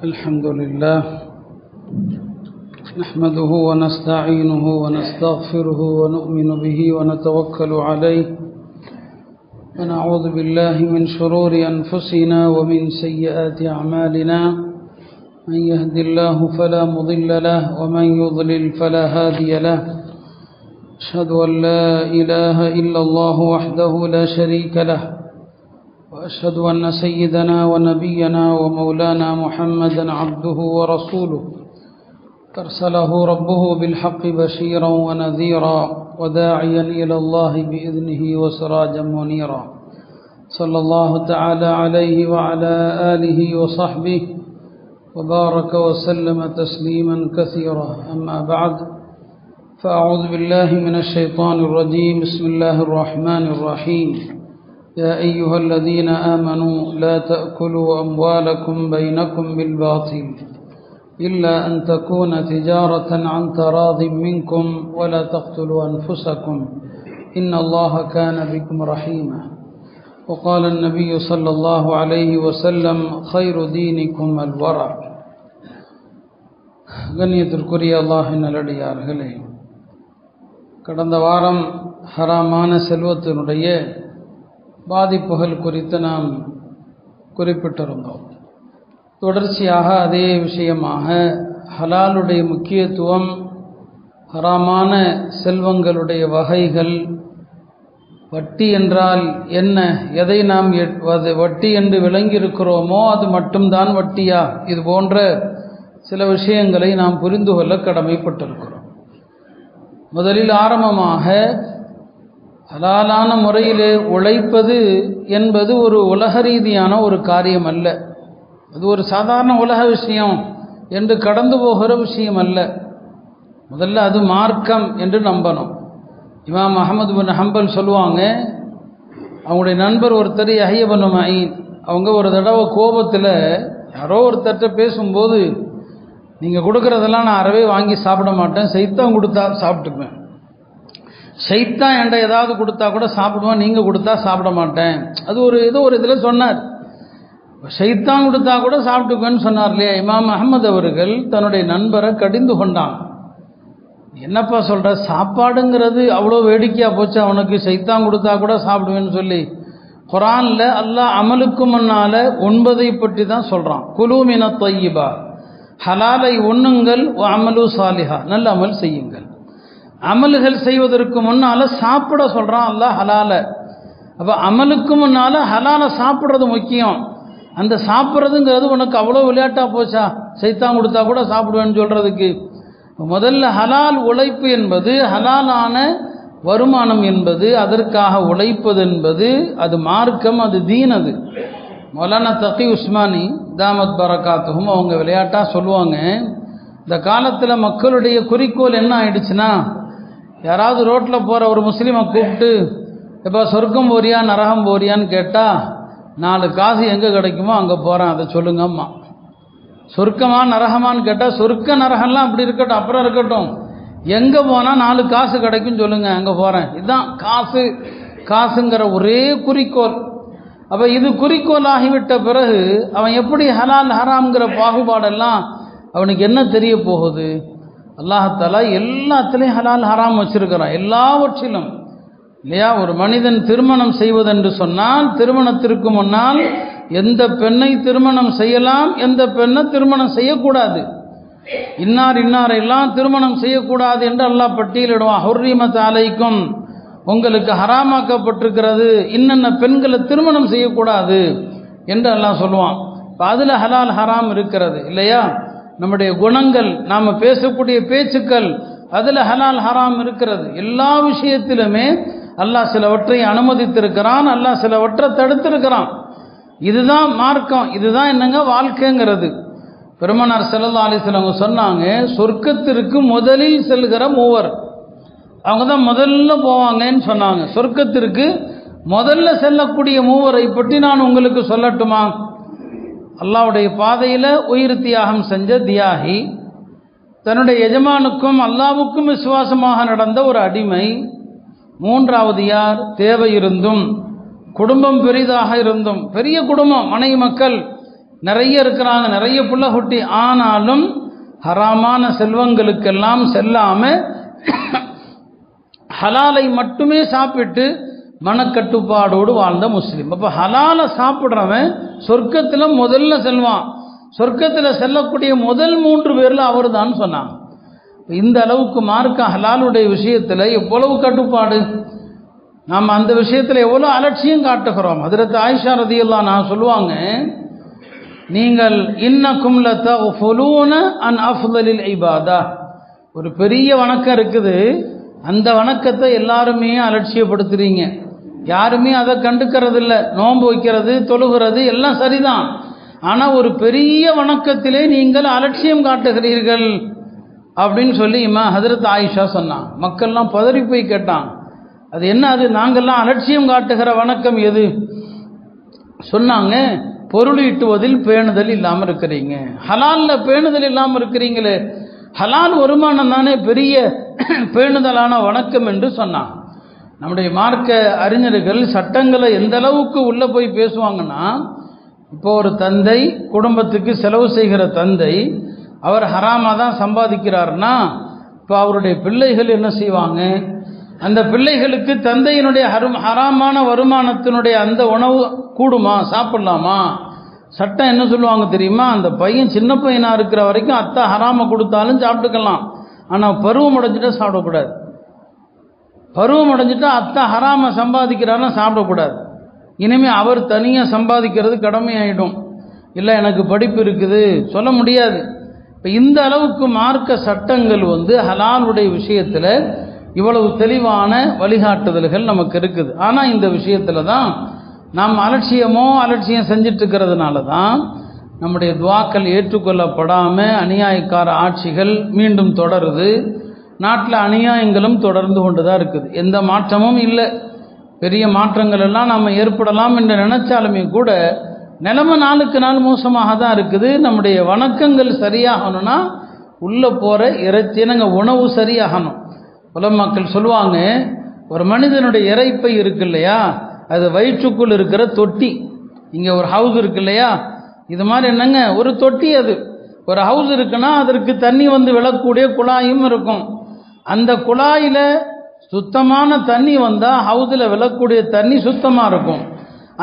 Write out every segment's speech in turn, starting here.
الحمد لله نحمده ونستعينه ونستغفره ونؤمن به ونتوكل عليه ونعوذ بالله من شرور أنفسنا ومن سيئات أعمالنا من يهد الله فلا مضل له ومن يضلل فلا هادي له أشهد أن لا إله إلا الله وحده لا شريك له وأشهد أن سيدنا ونبينا ومولانا محمدا عبده ورسوله أرسله ربه بالحق بشيرا ونذيرا وداعيا إلى الله بإذنه وسراجا منيرا صلى الله تعالى عليه وعلى آله وصحبه وبارك وسلم تسليما كثيرا أما بعد فأعوذ بالله من الشيطان الرجيم بسم الله الرحمن الرحيم يا أيها الذين آمنوا لا تأكلوا أموالكم بينكم بالباطل إلا أن تكون تجارة عن تراض منكم ولا تقتلوا أنفسكم إن الله كان بكم رحيما وقال النبي صلى الله عليه وسلم خير دينكم الورع கண்ணியத்திற்குரிய அல்லாஹ்வின் நல்லடியார்களே, கடந்த வாரம் ஹராமான செல்வத்தினுடைய பாதிப்புகள் குறித்து நாம் குறிப்பிட்டிருந்தோம். தொடர்ச்சியாக அதே விஷயமாக ஹலாலுடைய முக்கியத்துவம், ஹராமான செல்வங்களுடைய வகைகள், வட்டி என்றால் என்ன, எதை நாம் வட்டி என்று விளங்கியிருக்கிறோமோ அது மட்டும்தான் வட்டியா, இது போன்ற சில விஷயங்களை நாம் புரிந்து கொள்ள கடமைப்பட்டிருக்கிறோம். முதலில் ஆரம்பமாக ஹலாலான முறையிலே உழைப்பது என்பது ஒரு உலக ரீதியான ஒரு காரியம் அல்ல. அது ஒரு சாதாரண உலக விஷயம் என்று கடந்து போகிற விஷயம் அல்ல. முதல்ல அது மார்க்கம் என்று நம்பணும். இமாம் அஹமது பின் ஹம்பல் சொல்லுவாங்க, அவங்களுடைய நண்பர் ஒருத்தர் யஹ்யா பின் மயீன், அவங்க ஒரு தடவை கோபத்தில் யாரோ ஒருத்தர்கிட்ட பேசும்போது, நீங்கள் கொடுக்குறதெல்லாம் நான் அறவே வாங்கி சாப்பிட மாட்டேன், சைத்தான் கொடுத்தா சாப்பிட்டுக்குவேன், சைத்தான் என்கிட்ட ஏதாவது கொடுத்தா கூட சாப்பிடுவேன், நீங்கள் கொடுத்தா சாப்பிட மாட்டேன். அது ஏதோ ஒரு இதில் சொன்னார். சைத்தான் கொடுத்தா கூட சாப்பிட்டுக்குவேன்னு சொன்னார் இல்லையா. இமாம் அஹமது அவர்கள் தன்னுடைய நண்பரை கடிந்து கொண்டான். என்னப்பா சொல்கிற, சாப்பாடுங்கிறது அவ்வளோ வேடிக்கையாக போச்சு அவனுக்கு, சைத்தான் கொடுத்தா கூட சாப்பிடுவேன்னு சொல்லி. குர்ஆனில் அல்லாஹ் அமலுக்கு முன்னால் 9 பற்றி தான் சொல்கிறான். குலூ மின த்வையிபா, ஹலாலை உண்ணுங்கள், அமலு சாலிஹா, நல்ல அமல் செய்யுங்கள். அமல்கள் செய்வதற்கு முன்னால் சாப்பிட சொல்கிறான் அல்லாஹ் ஹலாலை. அப்போ அமலுக்கு முன்னால் ஹலாலை சாப்பிட்றது முக்கியம். அந்த சாப்பிட்றதுங்கிறது உனக்கு அவ்வளோ விளையாட்டாக போச்சா, சைத்தான் கொடுத்தா கூட சாப்பிடுவேன்னு சொல்கிறதுக்கு. முதல்ல ஹலால் உழைப்பு என்பது, ஹலாலான வருமானம் என்பது, அதற்காக உழைப்பது என்பது அது மார்க்கம், அது தீன். அது மௌலானா தகி உஸ்மானி தாமத் பரகாத்துஹும் அவங்க விளையாட்டாக சொல்லுவாங்க, இந்த காலத்தில் மக்களுடைய குறிக்கோள் என்ன ஆயிடுச்சுன்னா, யாராவது ரோட்டில் போகிற ஒரு முஸ்லீமை கூப்பிட்டு எப்போ சொர்க்கம் போறியா நரகம் போறியான்னு கேட்டால் 4 காசு எங்கே கிடைக்குமோ அங்கே போகிறேன், அதை சொல்லுங்கம்மா. சொர்க்கமா நரகமான்னு கேட்டால், சொர்க்க நரகம்லாம் அப்படி இருக்கட்டும், அப்புறம் இருக்கட்டும், எங்கே போனால் 4 காசு கிடைக்குன்னு சொல்லுங்கள், அங்கே போகிறேன். இதுதான் காசுங்கிற ஒரே குறிக்கோள். அப்போ இது குறிக்கோள் ஆகிவிட்ட பிறகு அவன் எப்படி ஹலால் ஹராம்ங்கிற பாகுபாடெல்லாம் அவனுக்கு என்ன தெரிய போகுது? அல்லாஹ் எல்லாத்துலேயும் ஹலால் ஹராம் வச்சிருக்கிறான், எல்லாவற்றிலும் இல்லையா. ஒரு மனிதன் திருமணம் செய்வதென்று சொன்னால், திருமணத்திற்கு முன்னால் எந்த பெண்ணை திருமணம் செய்யலாம், எந்த பெண்ணை திருமணம் செய்யக்கூடாது, இன்னாரெல்லாம் திருமணம் செய்யக்கூடாது என்று அல்லாஹ் பட்டியலிடுவான். ஹுர்ரிமத் அலைக்கும், உங்களுக்கு ஹராமாக்கப்பட்டிருக்கிறது, இன்னென்ன பெண்களை திருமணம் செய்யக்கூடாது என்று அல்லாஹ் சொல்லுவான். அதில் ஹலால் ஹராம் இருக்கிறது இல்லையா. நம்முடைய குணங்கள், நாம் பேசக்கூடிய பேச்சுக்கள், அதில் ஹலால் ஹராம் இருக்கிறது. எல்லா விஷயத்திலுமே அல்லாஹ் சிலவற்றை அனுமதித்திருக்கிறான், அல்லாஹ் சிலவற்றை தடுத்திருக்கிறான். இதுதான் மார்க்கம், இதுதான் என்னங்க வாழ்க்கைங்கிறது. பெருமானார் ஸல்லல்லாஹு அலைஹி வஸல்லம் சொன்னாங்க, சொர்க்கத்திற்கு முதலில் செல்கிற மூவர், அவங்க தான் முதல்ல போவாங்கன்னு சொன்னாங்க. சொர்க்கத்திற்கு முதல்ல செல்லக்கூடிய மூவரை பற்றி நான் உங்களுக்கு சொல்லட்டுமா? அல்லாஹ்வுடைய பாதையில் உயிர் தியாகம் செஞ்ச தியாகி, தன்னுடைய எஜமானுக்கும் அல்லாஹ்வுக்கும் விசுவாசமாக நடந்த ஒரு அடிமை. மூன்றாவது யார்? தேவை இருந்தும், குடும்பம் பெரிதாக இருந்தும், பெரிய குடும்பம், மனைவி மக்கள் நிறைய இருக்கிறாங்க, நிறைய புள்ள குட்டி, ஆனாலும் ஹராமான செல்வங்களுக்கெல்லாம் செல்லாம ஹலாலை மட்டுமே சாப்பிட்டு மனக்கட்டுப்பாடோடு வாழ்ந்த முஸ்லீம். அப்போ ஹலாலை சாப்பிட்றவன் சொர்க்கத்தில் முதல்ல செல்வான். சொர்க்கத்தில் செல்லக்கூடிய முதல் 3 பேரில் அவர் தான் சொன்னாங்க. இந்த அளவுக்கு மார்க்க ஹலாலுடைய விஷயத்தில் எவ்வளவு கட்டுப்பாடு, நாம் அந்த விஷயத்தில் எவ்வளோ அலட்சியம் காட்டுகிறோம். ஹஜ்ரத் ஆயிஷா ரலியல்லாஹு அன்ஹா சொல்லுவாங்க, நீங்கள் இன்னக்கும் லதஃபுலூன அன் அஃதலில் இபாதா, ஒரு பெரிய வணக்கம் இருக்குது, அந்த வணக்கத்தை எல்லாருமே அலட்சியப்படுத்துறீங்க, யாருமே அதை கண்டுக்கிறது இல்லை. நோன்பு வைக்கிறது, தொழுகிறது எல்லாம் சரிதான், ஆனால் ஒரு பெரிய வணக்கத்திலே நீங்கள் அலட்சியம் காட்டுகிறீர்கள் அப்படின்னு சொல்லி ஹஜ்ரத் ஆயிஷா சொன்னான். மக்கள்லாம் பதறி போய் கேட்டான், அது என்ன, அது நாங்கள்லாம் அலட்சியம் காட்டுகிற வணக்கம் எது? சொன்னாங்க, பொருள் ஈட்டுவதில் பேணுதல் இல்லாமல் இருக்கிறீங்க, ஹலாலில் பேணுதல் இல்லாமல் இருக்கிறீங்களே, ஹலால் வருமானம் தானே பெரிய பேணுதலான வணக்கம் என்று சொன்னான். நம்முடைய மார்க்க அறிஞர்கள் சட்டங்களை எந்த அளவுக்கு உள்ளே போய் பேசுவாங்கன்னா, இப்போ ஒரு தந்தை குடும்பத்துக்கு செலவு செய்கிற தந்தை, அவர் ஹராமாக தான் சம்பாதிக்கிறார்னா, இப்போ அவருடைய பிள்ளைகள் என்ன செய்வாங்க, அந்த பிள்ளைகளுக்கு தந்தையினுடைய ஹராமான வருமானத்தினுடைய அந்த உணவு கூடுமா, சாப்பிடலாமா? சட்டம் என்ன சொல்லுவாங்க தெரியுமா, அந்த பையன் சின்ன பையனாக இருக்கிற வரைக்கும் அத்தை ஹராமை கொடுத்தாலும் சாப்பிட்டுக்கலாம், ஆனால் பருவம் அடைஞ்சிட்டா சாப்பிடக்கூடாது. பருவம் அடைஞ்சிட்டா அத்தை ஹராமை சம்பாதிக்கிறாருன்னா சாப்பிடக்கூடாது. இனிமேல் அவர் தனியாக சம்பாதிக்கிறது கடமையாயிடும். இல்லை எனக்கு படிப்பு இருக்குது சொல்ல முடியாது. இப்போ இந்த அளவுக்கு மார்க்க சட்டங்கள் ஹலாலுடைய விஷயத்தில் இவ்வளவு தெளிவான வழிகாட்டுதல்கள் நமக்கு இருக்குது. ஆனால் இந்த விஷயத்தில் தான் நாம் அலட்சியம் செஞ்சிட்டு இருக்கிறதுனால தான் நம்முடைய துவாக்கள் ஏற்றுக்கொள்ளப்படாமல் அநியாயக்கார ஆட்சிகள் மீண்டும் தொடருது. நாட்டில் அநியாயங்களும் தொடர்ந்து கொண்டு தான் இருக்குது. எந்த மாற்றமும் இல்லை. பெரிய மாற்றங்கள் எல்லாம் நம்ம ஏற்படலாம் என்று நினைச்சாலுமே கூட நிலைமை நாளுக்கு நாள் மோசமாக தான் இருக்குது. நம்முடைய வணக்கங்கள் சரியாகணும்னா உள்ளே போகிற இறைச்சினங்க உணவு சரியாகணும். உலமாக்கள் சொல்லுவாங்க, ஒரு மனிதனுடைய இறைப்பை இருக்கு இல்லையா, அது வயிற்றுக்குள் இருக்கிற தொட்டி. இங்கே ஒரு ஹவுஸ் இருக்கு இல்லையா, இது மாதிரி என்னங்க ஒரு தொட்டி. அது ஒரு ஹவுஸ் இருக்குன்னா அதற்கு தண்ணி விழக்கூடிய குழாயும் இருக்கும். அந்த குழாயில் சுத்தமான தண்ணி வந்தால் ஹவுஸில் விழக்கூடிய தண்ணி சுத்தமாக இருக்கும்.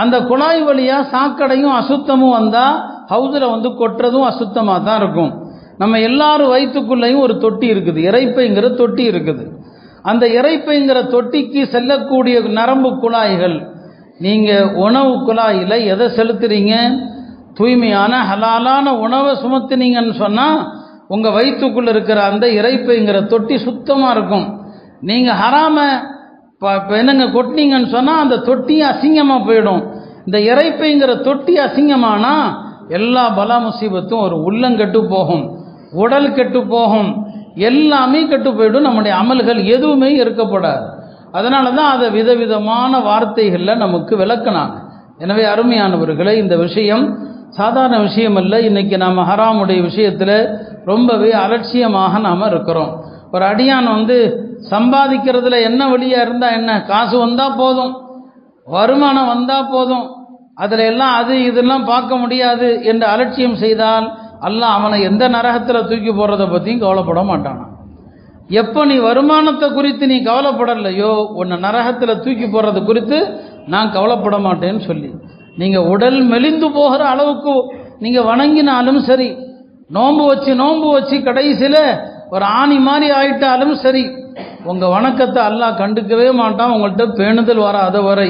அந்த குழாய் வழியாக சாக்கடையும் அசுத்தமும் வந்தால் ஹவுஸில் கொட்டுறதும் அசுத்தமாக தான் இருக்கும். நம்ம எல்லாரும் வயிற்றுக்குள்ளேயும் ஒரு தொட்டி இருக்குது, இறைப்பைங்கிற தொட்டி இருக்குது. அந்த இறைப்பைங்கிற தொட்டிக்கு செல்லக்கூடிய நரம்பு குழாய்கள், நீங்கள் உணவு குழாயில் எதை செலுத்துறீங்க, தூய்மையான ஹலாலான உணவை சுமத்துனீங்கன்னு சொன்னால் உங்கள் வயிற்றுக்குள்ளே இருக்கிற அந்த இறைப்பைங்கிற தொட்டி சுத்தமாக இருக்கும். நீங்கள் ஹராம என்னங்க கொட்டினீங்கன்னு சொன்னால் அந்த தொட்டி அசிங்கமாக போயிடும். இந்த இறைப்பைங்கிற தொட்டி அசிங்கமானா எல்லா பலா முசீபத்தும் ஒரு உள்ளங்கெட்டு போகும், உடல் கெட்டு போகும், எல்லாமே கெட்டு போயிடும். நம்முடைய அமல்கள் எதுவுமே இருக்கப்படாது. அதனால தான் அதை விதவிதமான வார்த்தைகளில் நமக்கு விளக்கினாங்க. எனவே அருமையானவர்களே, இந்த விஷயம் சாதாரண விஷயம் அல்ல. இன்றைக்கி நாம் ஹராமுடைய விஷயத்தில் ரொம்பவே அலட்சியமாக நாம் இருக்கிறோம். ஒரு அடியான் சம்பாதிக்கிறதுல என்ன வழியாக இருந்தால் என்ன, காசு வந்தால் போதும், வருமானம் வந்தால் போதும், அதில் எல்லாம் அது இதெல்லாம் பார்க்க முடியாது என்று அலட்சியம் செய்தால் அல்லாஹ் அவனை எந்த நரகத்தில் தூக்கி போடுறதை பற்றியும் கவலைப்பட மாட்டானா. எப்போ நீ வருமானத்தை குறித்து நீ கவலைப்படலையோ உன்னை நரகத்தில் தூக்கி போடுறது குறித்து நான் கவலைப்பட மாட்டேன்னு சொல்லி, நீங்கள் உடல் மெலிந்து போகிற அளவுக்கு நீங்கள் வணங்கினாலும் சரி, நோன்பு வச்சு கடைசியில் ஒரு ஆணி மாதிரி ஆயிட்டாலும் சரி, உங்கள் வணக்கத்தை அல்லாஹ் கண்டுக்கவே மாட்டான், உங்கள்கிட்ட பேணுதல் வராத வரை.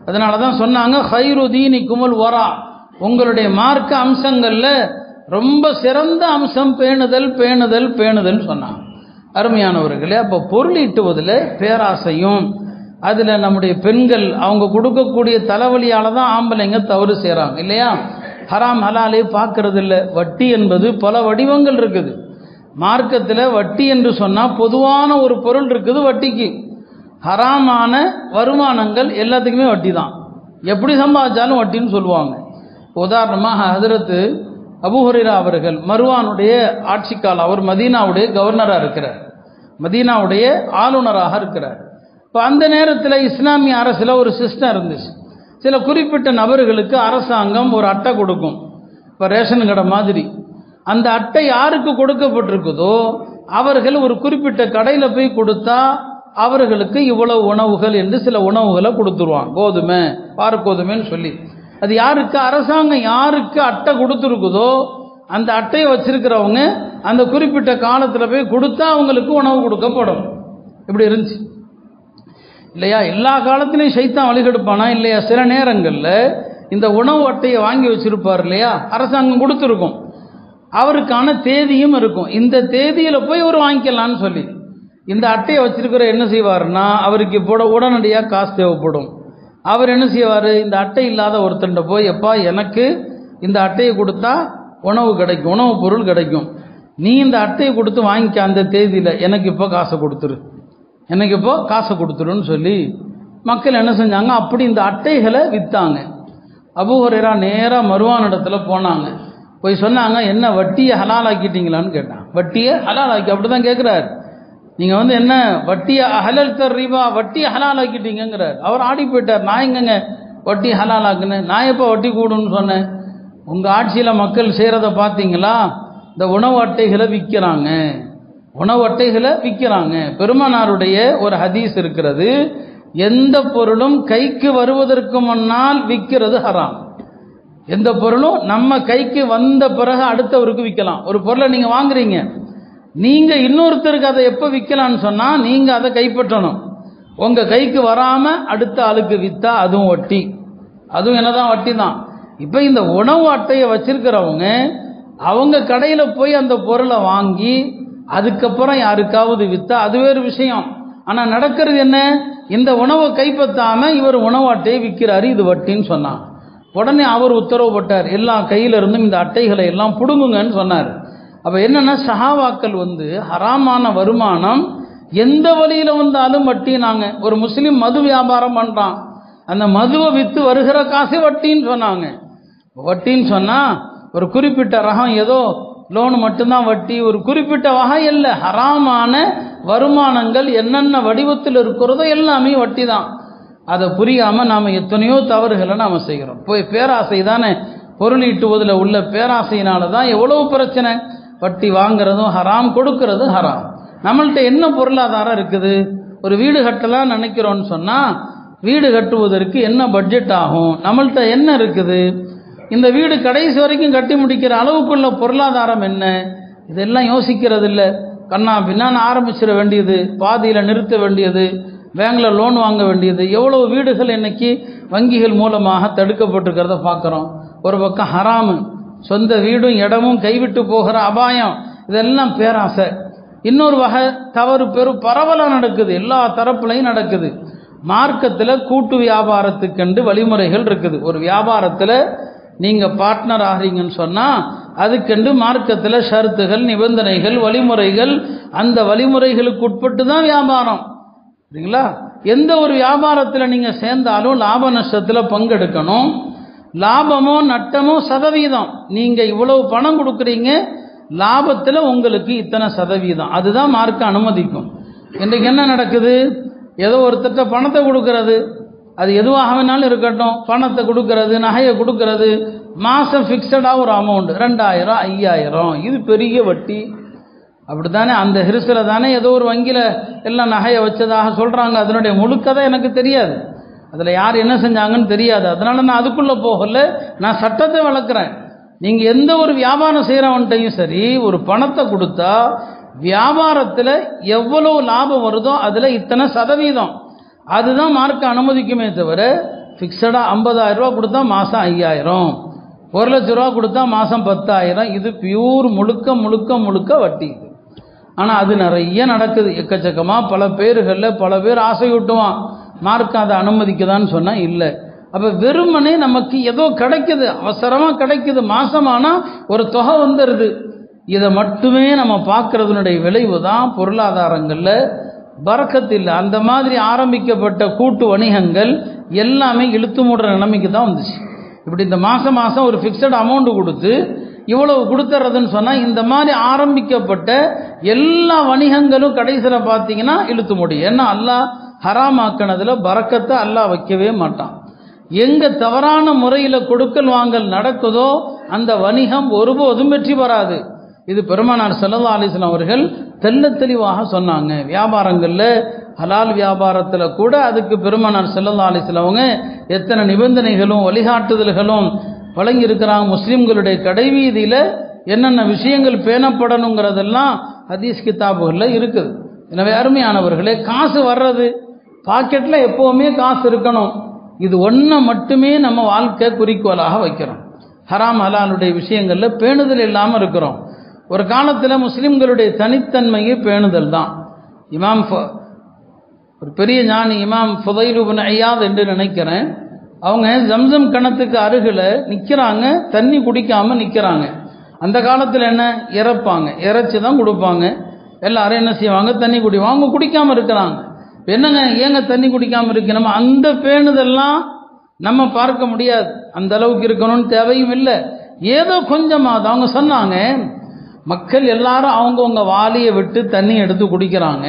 அதனால தான் சொன்னாங்க, ஹைரு தீனி குமல் வரா, உங்களுடைய மார்க்க அம்சங்களில் ரொம்ப சிறந்த அம்சம் பேணுதல் பேணுதல் பேணுதல் சொன்னாங்க. அருமையானவர்களே, அப்போ பொருள் ஈட்டுவதில் பேராசையும், அதில் நம்முடைய பெண்கள் அவங்க கொடுக்கக்கூடிய தலைவலியால் தான் ஆம்பளைங்க தவறு செய்கிறாங்க இல்லையா. ஹராம் ஹலாலே பார்க்கறது இல்லை. வட்டி என்பது பல வடிவங்கள் இருக்குது. மார்க்கத்தில் வட்டி என்று சொன்னால் பொதுவான ஒரு பொருள் இருக்குது வட்டிக்கு. ஹராமான வருமானங்கள் எல்லாத்துக்குமே வட்டி தான், எப்படி சம்பாதிச்சாலும் வட்டின்னு சொல்லுவாங்க. உதாரணமாக ஹஜ்ரத்து அபூ ஹுரைரா அவர்கள் மர்வானுடைய ஆட்சிக்கால, அவர் மதீனாவுடைய கவர்னராக இருக்கிறார், மதீனாவுடைய ஆளுநராக இருக்கிறார். இப்போ அந்த நேரத்தில் இஸ்லாமிய அரசில் ஒரு சிஸ்டம் இருந்துச்சு. சில குறிப்பிட்ட நபர்களுக்கு அரசாங்கம் ஒரு அட்டை கொடுக்கும். இப்போ ரேஷன் கடை மாதிரி அந்த அட்டை யாருக்கு கொடுக்கப்பட்டிருக்குதோ அவர்கள் ஒரு குறிப்பிட்ட கடையில் போய் கொடுத்தா அவர்களுக்கு இவ்வளவு உணவுகள் என்று சில உணவுகளை கொடுத்துருவான், கோதுமை பாரக்கோதுமைன்னு சொல்லி. அது யாருக்கு, அரசாங்கம் யாருக்கு அட்டை கொடுத்துருக்குதோ அந்த அட்டையை வச்சிருக்கிறவங்க அந்த குறிப்பிட்ட காலத்தில் போய் கொடுத்தா அவங்களுக்கு உணவு கொடுக்கப்படும். இப்படி இருந்துச்சு இல்லையா? எல்லா காலத்திலையும் சைத்தான் வழிகெடுப்பானா இல்லையா? சில நேரங்களில் இந்த உணவு அட்டையை வாங்கி வச்சிருப்பார் இல்லையா, அரசாங்கம் கொடுத்துருக்கும், அவருக்கான தேதியும் இருக்கும். இந்த தேதியில் போய் அவர் வாங்கிக்கலான்னு சொல்லி இந்த அட்டையை வச்சிருக்கிற என்ன செய்வார்னா, அவருக்கு இப்போ உடனடியாக காசு தேவைப்படும். அவர் என்ன செய்வார், இந்த அட்டை இல்லாத ஒருத்தண்ட போய், எப்பா எனக்கு இந்த அட்டையை கொடுத்தா உணவு கிடைக்கும், உணவு பொருள் கிடைக்கும், நீ இந்த அட்டையை கொடுத்து வாங்கிக்க அந்த தேதியில், எனக்கு இப்போ காசை கொடுத்துரு, எனக்கு இப்போ காசை கொடுத்துருன்னு சொல்லி மக்கள் என்ன செஞ்சாங்க, அப்படி இந்த அட்டைகளை விற்றாங்க. அபூ ஹுரைரா நேராக மர்வான் இடத்துல போனாங்க. போய் சொன்னாங்க, என்ன வட்டியை ஹலாலாக்கிட்டீங்களான்னு கேட்டான். வட்டியை ஹலாலாக்கி, அப்படி தான் கேட்குறாரு, நீங்கள் என்ன வட்டியை ஹலல் தர் ரீபா, வட்டியை ஹலாலாக்கிட்டீங்கிறார். அவர் ஆடி போயிட்டார், நான் எங்கங்க வட்டி ஹலாலாக்குன்னு, நான் எப்போ வட்டி கூடுன்னு சொன்னேன்? உங்கள் ஆட்சியில் மக்கள் செய்கிறத பார்த்தீங்களா, இந்த உணவு அட்டைகளை விற்கிறாங்க, உணவு அட்டைகளை விற்கிறாங்க. பெருமானாருடைய ஒரு ஹதீஸ் இருக்கிறது, எந்த பொருளும் கைக்கு வருவதற்கு முன்னால் விற்கிறது ஹராம். எந்த பொருளும் நம்ம கைக்கு வந்த பிறகு அடுத்தவருக்கு விற்கலாம். ஒரு பொருளை நீங்கள் வாங்குறீங்க, நீங்கள் இன்னொருத்தருக்கு அதை எப்போ விற்கலான்னு சொன்னால் நீங்கள் அதை கைப்பற்றணும். உங்கள் கைக்கு வராமல் அடுத்த ஆளுக்கு விற்றா அதுவும் வட்டி, அதுவும் என்னதான் வட்டி தான். இப்போ இந்த உணவு அட்டையை வச்சிருக்கிறவங்க அவங்க கடையில் போய் அந்த பொருளை வாங்கி அதுக்கப்புறம் யாருக்காவது விற்றா அது வேறு விஷயம். ஆனால் நடக்கிறது என்ன, இந்த உணவை கைப்பற்றாமல் இவர் உணவு அட்டையை விற்கிறாரு, இது வட்டின்னு சொன்னான். உடனே அவர் உத்தரவு போட்டார், எல்லா கையிலிருந்தும் இந்த அட்டைகளை எல்லாம் பிடுங்குங்கன்னு சொன்னார். அப்போ என்னன்னா, சஹாபாக்கள் ஹராமான வருமானம் எந்த வழியில் வந்தாலும் வட்டி. நாங்கள் ஒரு முஸ்லீம் மது வியாபாரம் பண்ணுறான், அந்த மதுவை விற்று வருகிற காசு வட்டின்னு சொன்னாங்க. வட்டின்னு சொன்னால் ஒரு குறிப்பிட்ட ரகம், ஏதோ லோனு மட்டும்தான் வட்டி, ஒரு குறிப்பிட்ட வகை இல்லை, ஹராமான வருமானங்கள் என்னென்ன வடிவத்தில் இருக்கிறதோ எல்லாமே வட்டி தான். அதை புரியாமல் நாம் எத்தனையோ தவறுகளை நாம் செய்கிறோம். போய் பேராசை தானே, பொருள் ஈட்டுவதில் உள்ள பேராசையினால தான் எவ்வளவு பிரச்சனை. வட்டி வாங்கிறதும் ஹராம், கொடுக்கறதும் ஹராம். நம்மள்கிட்ட என்ன பொருளாதாரம் இருக்குது, ஒரு வீடு கட்டலாம் நினைக்கிறோன்னு சொன்னால் வீடு கட்டுவதற்கு என்ன பட்ஜெட் ஆகும், நம்மள்கிட்ட என்ன இருக்குது, இந்த வீடு கடைசி வரைக்கும் கட்டி முடிக்கிற அளவுக்குள்ள பொருளாதாரம் என்ன, இதெல்லாம் யோசிக்கிறது இல்லை. கண்ணா பின்னான்னு ஆரம்பிச்சிட வேண்டியது, பாதியில் நிறுத்த வேண்டியது, பேங்கில் லோன் வாங்க வேண்டியது. எவ்வளவு வீடுகள் இன்னைக்கு வங்கிகள் மூலமாக தடுக்கப்பட்டிருக்கிறத பார்க்குறோம். ஒரு பக்கம் ஹராமு, சொந்த வீடும் இடமும் கைவிட்டு போகிற அபாயம், இதெல்லாம் பேராசை. இன்னொரு வகை தவறு பெரும் பரவலாக நடக்குது, எல்லா தரப்புலையும் நடக்குது. மார்க்கத்தில் கூட்டு வியாபாரத்துக்கென்று வழிமுறைகள் இருக்குது. ஒரு வியாபாரத்தில் நீங்கள் பார்ட்னர் ஆகிறீங்கன்னு சொன்னால் அதுக்கென்று மார்க்கத்தில் ஷரத்துகள், நிபந்தனைகள், வழிமுறைகள், அந்த வழிமுறைகளுக்கு உட்பட்டு தான் வியாபாரம். சரிங்களா? எந்த ஒரு வியாபாரத்தில் நீங்கள் சேர்ந்தாலும் லாப நஷ்டத்தில் பங்கெடுக்கணும். லாபமோ நட்டமோ சதவீதம், நீங்கள் இவ்வளவு பணம் கொடுக்குறீங்க, லாபத்தில் உங்களுக்கு இத்தனை சதவீதம், அதுதான் மார்க்க அனுமதிக்கும். இன்றைக்கு என்ன நடக்குது, ஏதோ ஒருத்தட்ட பணத்தை கொடுக்கறது, அது எதுவாக வேணாலும் இருக்கட்டும், பணத்தை கொடுக்கறது, நகையை கொடுக்கறது, மாதம் ஃபிக்ஸடாக ஒரு அமௌண்ட் 2000 5000, இது பெரிய வட்டி. அப்படி தானே, அந்த ஹிரிசில் தானே ஏதோ ஒரு வங்கியில் எல்லாம் நகையை வச்சதாக சொல்கிறாங்க. அதனுடைய முழுக்கதை எனக்கு தெரியாது, அதில் யார் என்ன செஞ்சாங்கன்னு தெரியாது. அதனால் நான் அதுக்குள்ளே போகல, நான் சட்டத்தை வளர்க்குறேன். நீங்கள் எந்த ஒரு வியாபாரம் செய்கிறவன்ட்டையும் சரி, ஒரு பணத்தை கொடுத்தா வியாபாரத்தில் எவ்வளோ லாபம் வருதோ அதில் இத்தனை சதவீதம், அதுதான் மார்க்க அனுமதிக்குமே தவிர ஃபிக்ஸடாக 50,000 ரூபா கொடுத்தா மாதம் 5000, 1,00,000 ரூபா கொடுத்தா மாதம் 10,000, இது பியூர் முழுக்க முழுக்க முழுக்க வட்டி. ஆனால் அது நிறைய நடக்குது எக்கச்சக்கமாக. பல பேர்களில் பல பேர் ஆசையூட்டுவான், மார்க்க அதை அனுமதிக்குதான்னு சொன்னால் இல்லை. அப்போ வெறுமனே நமக்கு ஏதோ கிடைக்குது, அவசரமாக கிடைக்குது, மாசமானால் ஒரு தொகை வந்துடுது, இதை மட்டுமே நம்ம பார்க்கறதுனுடைய விளைவு தான் பொருளாதாரங்களில் பரக்கத்து இல்லை. அந்த மாதிரி ஆரம்பிக்கப்பட்ட கூட்டு வணிகங்கள் எல்லாமே இழுத்து மூடுற நிலைமைக்கு தான் வந்துச்சு. இப்படி இந்த மாதம் ஒரு ஃபிக்ஸட் அமௌண்ட் கொடுத்து இவ்வளவு கொடுத்துறதுன்னு சொன்னால் இந்த மாதிரி ஆரம்பிக்கப்பட்ட எல்லா வணிகங்களும் கடைசியில் பார்த்தீங்கன்னா இழுத்து முடியும். ஏன்னா அல்லாஹ் ஹராமாக்கினதில் பரக்கத்தை அல்லாஹ் வைக்கவே மாட்டான். எங்கே தவறான முறையில் கொடுக்கல் வாங்கல் நடக்குதோ அந்த வணிகம் ஒருபோதும் வெற்றி பெறாது. இது பெருமானார் ஸல்லல்லாஹு அலைஹி வஸல்லம் அவர்கள் தெள்ள தெளிவாக சொன்னாங்க. வியாபாரங்களில் ஹலால் வியாபாரத்தில் கூட அதுக்கு பெருமானார் ஸல்லல்லாஹு அலைஹி வஸல்லம் அவங்க எத்தனை நிபந்தனைகளும் வழிகாட்டுதல்களும் வழங்கி இருக்கிறாங்க. முஸ்லிம்களுடைய கடைவீதியில் என்னென்ன விஷயங்கள் பேணப்படணுங்கிறதெல்லாம் ஹதீஸ் கிதாபுகளில் இருக்குது. எனவே அருமையானவர்களே, காசு வர்றது பாக்கெட்டில் எப்போவுமே காசு இருக்கணும். இது ஒன்றை மட்டுமே நம்ம வாழ்க்கை குறிக்கோளாக வைக்கிறோம். ஹராம் ஹலாலுடைய விஷயங்களில் பேணுதல் இல்லாமல் இருக்கிறோம். ஒரு காலத்தில் முஸ்லிம்களுடைய தனித்தன்மையை பேணுதல் தான். ஒரு பெரிய ஞானி இமாம் ஃபுதைல் இப்னு ஐயாத் என்று நினைக்கிறேன், அவங்க ஜம்சம் கிணத்துக்கு அருகில் நிற்கிறாங்க, தண்ணி குடிக்காமல் நிற்கிறாங்க. அந்த காலத்தில் என்ன, இறப்பாங்க, இறைச்சி தான் கொடுப்பாங்க. எல்லாரும் என்ன செய்வாங்க, தண்ணி குடிவாங்க. அவங்க குடிக்காமல் இருக்கிறாங்க. என்னங்க ஏங்க தண்ணி குடிக்காமல் இருக்கணும்? அந்த பேணுதெல்லாம் நம்ம பார்க்க முடியாது. அந்த அளவுக்கு இருக்கணும்னு தேவையும் இல்லை. ஏதோ கொஞ்சமாக அவங்க சொன்னாங்க, மக்கள் எல்லாரும் அவங்கவுங்க வாளியை விட்டு தண்ணி எடுத்து குடிக்கிறாங்க.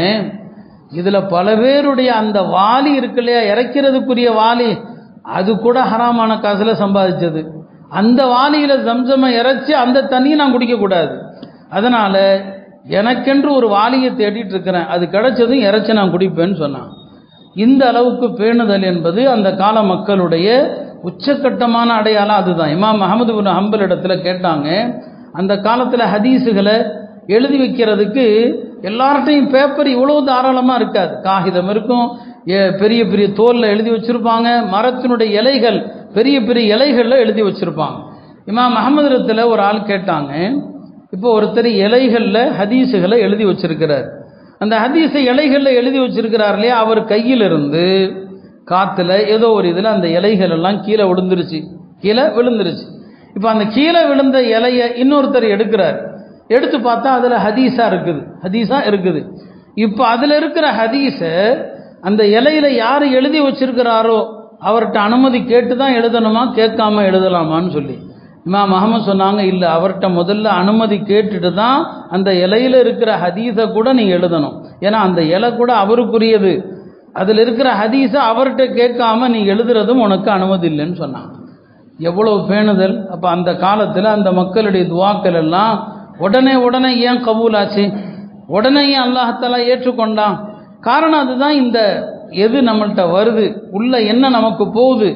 இதில் பல பேருடைய அந்த வாளி இருக்கு இல்லையா, இறைக்கிறதுக்குரிய வாளி, அது கூட ஹராமான காசில் சம்பாதிச்சது. அந்த வாளியில் ஜம்சமை இறைச்சி அந்த தண்ணியை நான் குடிக்கக்கூடாது. அதனால் எனக்கென்று ஒரு வாளியை தேடிட்டு இருக்கிறேன், அது கிடைச்சதும் இறைச்சி நான் குடிப்பேன்னு சொன்னான். இந்த அளவுக்கு பேணுதல் என்பது அந்த கால மக்களுடைய உச்சக்கட்டமான அடையாளம் அதுதான். இமாம் அஹ்மது பின் ஹம்பல் இடத்துல கேட்டாங்க, அந்த காலத்தில் ஹதீஸுகளை எழுதி வைக்கிறதுக்கு எல்லார்ட்டையும் பேப்பர் இவ்வளவு தாராளமாக இருக்காது. காகிதம் இருக்கும், பெரிய பெரிய தோலில் எழுதி வச்சுருப்பாங்க, மரத்தினுடைய இலைகள் பெரிய பெரிய இலைகளில் எழுதி வச்சுருப்பாங்க. இமாம் அஹ்மது இடத்துல ஒரு ஆள் கேட்டாங்க, இப்போ ஒருத்தர் இலைகளில் ஹதீஸுகளை எழுதி வச்சிருக்கிறார். அந்த ஹதீஸை இலைகளில் எழுதி வச்சிருக்கிறார் இல்லையா, அவர் கையில் இருந்து காற்றுல ஏதோ ஒரு இதில் அந்த இலைகள் எல்லாம் கீழே விழுந்துருச்சு. இப்போ அந்த கீழே விழுந்த இலையை இன்னொருத்தர் எடுக்கிறார். எடுத்து பார்த்தா அதில் ஹதீஸாக இருக்குது. இப்போ அதில் இருக்கிற ஹதீஸை அந்த இலையில யார் எழுதி வச்சிருக்கிறாரோ அவர்கிட்ட அனுமதி கேட்டு தான் எழுதணுமா, கேட்காம எழுதலாமான்னு சொல்லி இமாம் அஹ்மத் சொன்னாங்க, இல்லை, அவர்கிட்ட முதல்ல அனுமதி கேட்டுட்டு தான் அந்த இலையில இருக்கிற ஹதீஸை கூட நீ எழுதணும். ஏன்னா அந்த இலை கூட அவருக்குரியது. அதில் இருக்கிற ஹதீஸை அவர்கிட்ட கேட்காம நீ எழுதுறதும் உனக்கு அனுமதி இல்லைன்னு சொன்னாங்க. எவ்வளவு பேணுதல்! அப்போ அந்த காலத்தில் அந்த மக்களுடைய துவாக்கள் எல்லாம் உடனே ஏன் கபூல் ஆச்சு, உடனே ஏன் அல்லாஹ் ஏற்றுக்கொண்டான்? காரணம் அதுதான். இந்த எது நம்மள்கிட்ட வருது, உள்ள என்ன நமக்கு போகுது,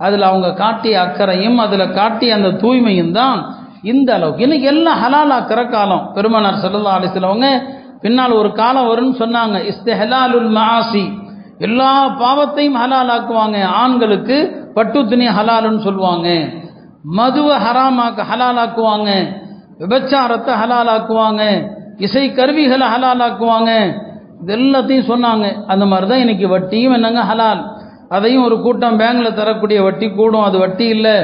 அதில் அவங்க காட்டிய அக்கறையும் அதில் காட்டிய அந்த தூய்மையும் தான் இந்த அளவுக்கு. இன்னைக்கு எல்லாம் ஹலாலாக்கிற காலம். பெருமானார் ஸல்லல்லாஹு அலைஹி வஸல்லம் அவங்க பின்னால் ஒரு காலம் வரும்னு சொன்னாங்க, இஸ்திஹலாலுல் மஆசி, எல்லா பாவத்தையும் ஹலாலாக்குவாங்க. ஆண்களுக்கு பட்டு துணி ஹலாலுன்னு சொல்லுவாங்க, மதுவை ஹலாலாக்குவாங்க, விபச்சாரத்தை ஹலாலாக்குவாங்க, இசை கருவிகளை ஹலாலாக்குவாங்க. இது எல்லாத்தையும் சொன்னாங்க. அந்த மாதிரி தான் இன்னைக்கு வட்டியும் என்னங்க ஹலால். அதையும் ஒரு கூட்டம் பேங்க்ல தரக்கூடிய வட்டி கூடும், அது வட்டி இல்லை.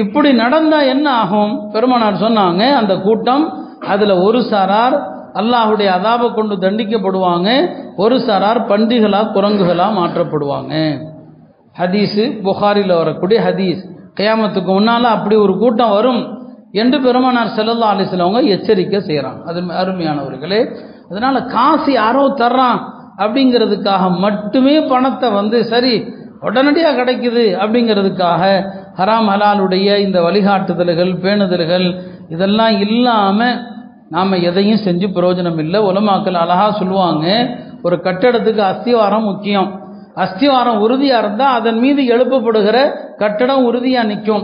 இப்படி நடந்தா என்ன ஆகும்? பெருமானார் சொன்னாங்க, அந்த கூட்டம் அதுல ஒரு சாரார் அல்லாஹுடைய அதாபை கொண்டு தண்டிக்கப்படுவாங்க, ஒரு சாரார் பன்றிகளா குரங்குகளா மாற்றப்படுவாங்க. ஹதீஸு புகாரில வரக்கூடிய ஹதீஸ். கியாமத்துக்கு முன்னால அப்படி ஒரு கூட்டம் வரும் என்று பெருமானார் ஸல்லல்லாஹு அலைஹி வஸல்லம் அவங்க எச்சரிக்கை செய்யறாங்க. அது அருமையானவர்களே, அதனால காசு யாரோ தர்றான் அப்படிங்கிறதுக்காக மட்டுமே பணத்தை சரி உடனடியாக கிடைக்குது அப்படிங்கிறதுக்காக ஹராம் ஹலாலுடைய இந்த வழிகாட்டுதல்கள் பேணுதல்கள் இதெல்லாம் இல்லாமல் நாம் எதையும் செஞ்சு பிரயோஜனம் இல்லை. உலமாக்கள் அழகா சொல்லுவாங்க, ஒரு கட்டடத்துக்கு அஸ்திவாரம் முக்கியம். அஸ்திவாரம் உறுதியாக இருந்தால் அதன் மீது எழுப்பப்படுகிற கட்டடம் உறுதியாக நிற்கும்.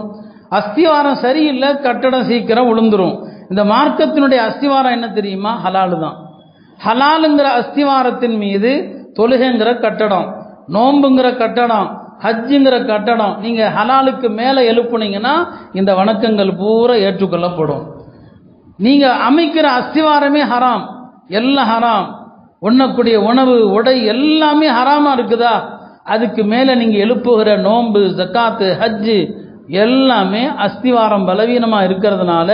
அஸ்திவாரம் சரியில்லை, கட்டடம் சீக்கிரம் விழுந்துரும். இந்த மார்க்கத்தினுடைய அஸ்திவாரம் என்ன தெரியுமா? ஹலாலு தான். ஹலாலுங்கிற அஸ்திவாரத்தின் மீது தொழுகைங்கிற கட்டடம், நோம்புங்கிற கட்டடம், ஹஜ்ஜுங்கிற கட்டடம் நீங்க ஹலாலுக்கு மேலே எழுப்புனீங்கன்னா இந்த வணக்கங்கள் பூரா ஏற்றுக்கொள்ளப்படும். நீங்க அமைக்கிற அஸ்திவாரமே ஹராம், எல்லாம் ஹராம், உண்ணக்கூடிய உணவு உடை எல்லாமே ஹராமா இருக்குதா, அதுக்கு மேலே நீங்க எழுப்புகிற நோம்பு ஜக்காத்து ஹஜ்ஜு எல்லாமே அஸ்திவாரம் பலவீனமா இருக்கிறதுனால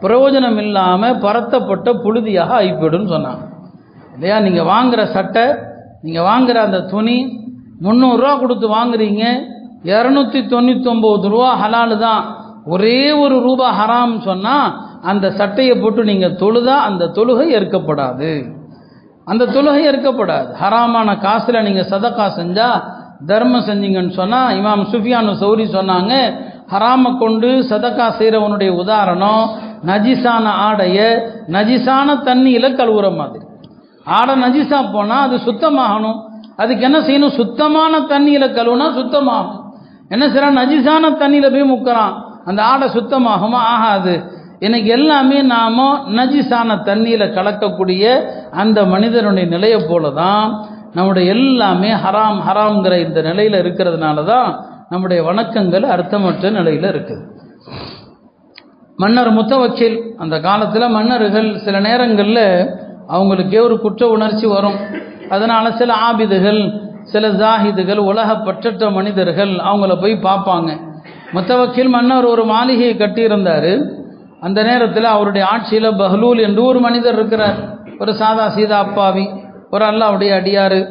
பிரயோஜனம் இல்லாம பரத்தப்பட்ட புழுதியாக ஆகிப்படும் சொன்னாங்க இல்லையா? நீங்க வாங்குற சட்டை, நீங்க வாங்குற அந்த துணி 300 ரூபா கொடுத்து வாங்குறீங்க, 299 ரூபா ஹலாலு தான், ஒரே ஒரு ரூபா ஹராம் சொன்னா அந்த சட்டையை போட்டு நீங்க தொழுதா அந்த தொழுகை ஏற்கப்படாது. அந்த தொழுகை ஏற்கப்படாது. ஹராமான காசுல நீங்க சதக்கா செஞ்சா, தர்மம் செஞ்சீங்கன்னு சொன்னா, இமாம் சுஃபியான் சௌரி சொன்னாங்க, ஹராமை கொண்டு சதக்கா செய்கிறவனுடைய உதாரணம் நஜிசான ஆடைய நஜிசான தண்ணியில் கழுவுற மாதிரி. ஆடை நஜிசா போனால் அது சுத்தமாகணும். அதுக்கு என்ன செய்யணும்? சுத்தமான தண்ணியில் கழுவுனா சுத்தமாகும். என்ன செய்யறான்? நஜிசான தண்ணியில் போய் முக்கிறான். அந்த ஆடை சுத்தமாகுமா? ஆகாது. இன்னைக்கு எல்லாமே நாம நஜிசான தண்ணியில் கலக்கக்கூடிய அந்த மனிதனுடைய நிலையை போல தான் நம்முடைய எல்லாமே ஹராம் ஹராம்ங்கிற இந்த நிலையில் இருக்கிறதுனால தான் நம்முடைய வணக்கங்கள் அர்த்தமற்ற நிலையில் இருக்குது. மன்னர் முத்தவக்கில், அந்த காலத்தில் மன்னர்கள் சில நேரங்களில் அவங்களுக்கே ஒரு குற்ற உணர்ச்சி வரும். அதனால சில ஆபிதுகள், சில ஜாஹிதுகள், உலக பற்றற்ற மனிதர்கள் அவங்கள போய் பார்ப்பாங்க. முத்தவக்கில் மன்னர் ஒரு மாளிகையை கட்டியிருந்தார். அந்த நேரத்தில் அவருடைய ஆட்சியில் பஹ்லூல் என்று ஒரு மனிதர் இருக்கிறார். ஒரு சாதா சீதா அப்பாவி, ஒரு அல்லாவுடைய அடியார்.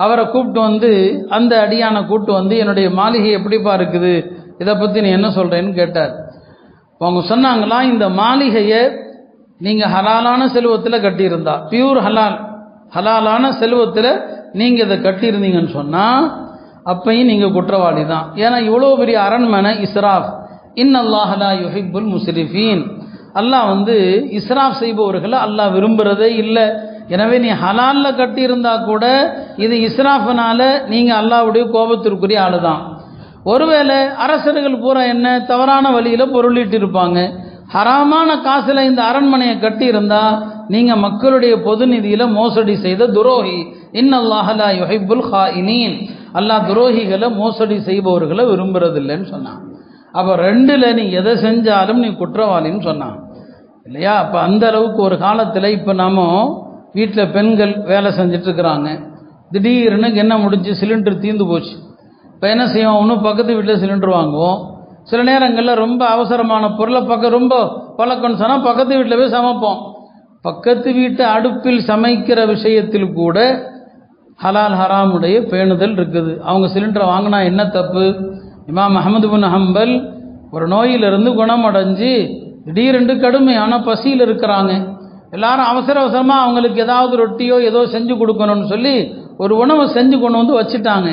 அவரை கூப்பிட்டு வந்து, அந்த அடியானை கூப்பிட்டு வந்து, என்னுடைய மாளிகை எப்படிப்பா இருக்குது, இதை பற்றி நீ என்ன சொல்கிறேன்னு கேட்டார். அவங்க சொன்னாங்களா, இந்த மாளிகையை நீங்கள் ஹலாலான செல்வத்தில் கட்டியிருந்தா, பியூர் ஹலாலான செல்வத்தில் நீங்கள் இதை கட்டியிருந்தீங்கன்னு சொன்னால் அப்பையும் நீங்கள் குற்றவாளி தான். ஏன்னா இவ்வளோ பெரிய அரண்மனை இஸ்ராஃப். இன்னல்லாஹ் லா யுஹிப்புல் முஸ்ரிஃபீன். அல்லாஹ் இஸ்ராஃப் செய்பவர்களை அல்லாஹ் விரும்புகிறதே இல்லை. எனவே நீ ஹலாலில் கட்டியிருந்தா கூட இது இஸ்ராஃபினால நீங்கள் அல்லாஹ்வுடைய கோபத்திற்குரிய ஆளு தான். ஒருவேளை அரசர்கள் பூரா என்ன தவறான வழியில் பொருளிட்டு இருப்பாங்க. ஹராமான காசில் இந்த அரண்மனையை கட்டியிருந்தா நீங்கள் மக்களுடைய பொது நிதியில் மோசடி செய்த துரோகி. இன்னல்லாஹ் லா யுஹிப்புல் ஹாயினீன். அல்லாஹ் துரோகிகளை மோசடி செய்பவர்களை விரும்புறதில்லைன்னு சொன்னான். அப்போ ரெண்டில் நீ எதை செஞ்சாலும் நீ குற்றவாளின்னு சொன்னான் இல்லையா? அப்போ அந்த அளவுக்கு ஒரு காலத்தில் இப்போ நம்ம வீட்டில் பெண்கள் வேலை செஞ்சிட்ருக்குறாங்க. திடீர்னு என்ன முடிஞ்சு சிலிண்டர் தீர்ந்து போச்சு. இப்போ என்ன செய்வோம்? ஒன்றும் பக்கத்து வீட்டில் சிலிண்டர் வாங்குவோம். சில நேரங்களில் ரொம்ப அவசரமான பொருளை ரொம்ப பழக்கம்னு சொன்னால் பக்கத்து வீட்டில் போய் சமைப்போம். பக்கத்து வீட்டு அடுப்பில் சமைக்கிற விஷயத்தில் கூட ஹலால் ஹராமுடைய பேணுதல் இருக்குது. அவங்க சிலிண்டரை வாங்கினா என்ன தப்பு? இமாம் அஹ்மது பின் ஹம்பல் ஒரு நோயிலிருந்து குணமடைஞ்சு திடீரென்று கடுமையான பசியில் இருக்கிறாங்க. எல்லாரும் அவசர அவசரமாக அவங்களுக்கு ஏதாவது ரொட்டியோ ஏதோ செஞ்சு கொடுக்கணும்னு சொல்லி ஒரு உணவை செஞ்சு கொண்டு வந்து வச்சுட்டாங்க.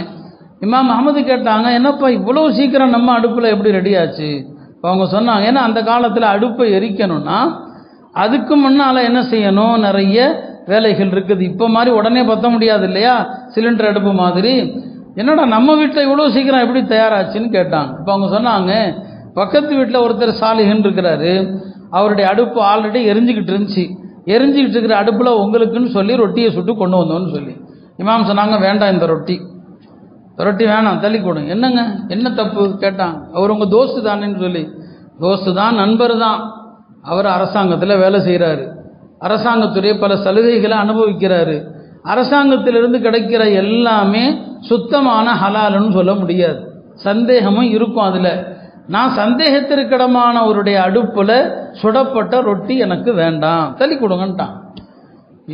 இமாம் அஹ்மது கேட்டாங்க, என்னப்பா இவ்வளோ சீக்கிரம் நம்ம அடுப்பில் எப்படி ரெடியாச்சு? இப்போ அவங்க சொன்னாங்க, ஏன்னா அந்த காலத்தில் அடுப்பை எரிக்கணும்னா அதுக்கு முன்னால் என்ன செய்யணும், நிறைய வேலைகள் இருக்குது. இப்போ மாதிரி உடனே பற்ற முடியாது இல்லையா, சிலிண்டர் அடுப்பு மாதிரி. என்னடா நம்ம வீட்டில் இவ்வளோ சீக்கிரம் எப்படி தயாராச்சுன்னு கேட்டாங்க. இப்போ அவங்க சொன்னாங்க, பக்கத்து வீட்டில் ஒருத்தர் சாலிஹன் இருக்கிறாரு, அவருடைய அடுப்பு ஆல்ரெடி எரிஞ்சிக்கிட்டு இருந்துச்சு. எரிஞ்சிக்கிட்டு இருக்கிற அடுப்பில் உங்களுக்குன்னு சொல்லி ரொட்டியை சுட்டு கொண்டு வந்தோன்னு சொல்லி இமாம் சொன்னாங்க, வேண்டாம் இந்த ரொட்டி வேணாம், தள்ளி கொடுங்க. என்னங்க என்ன தப்பு கேட்டாங்க. அவர் உங்கள் தோஸ்து தானேன்னு சொல்லி, தோஸ்து தான், நண்பர் தான். அவர் அரசாங்கத்தில் வேலை செய்கிறாரு, அரசாங்கத்துடைய பல சலுகைகளை அனுபவிக்கிறாரு. அரசாங்கத்திலிருந்து கிடைக்கிற எல்லாமே சுத்தமான ஹலாலுன்னு சொல்ல முடியாது, சந்தேகமும் இருக்கும். அதில் நான் சந்தேகத்திற்கிடமான அவருடைய அடுப்பில் சுடப்பட்ட ரொட்டி எனக்கு வேண்டாம், தள்ளி கொடுங்கன்ட்டான்.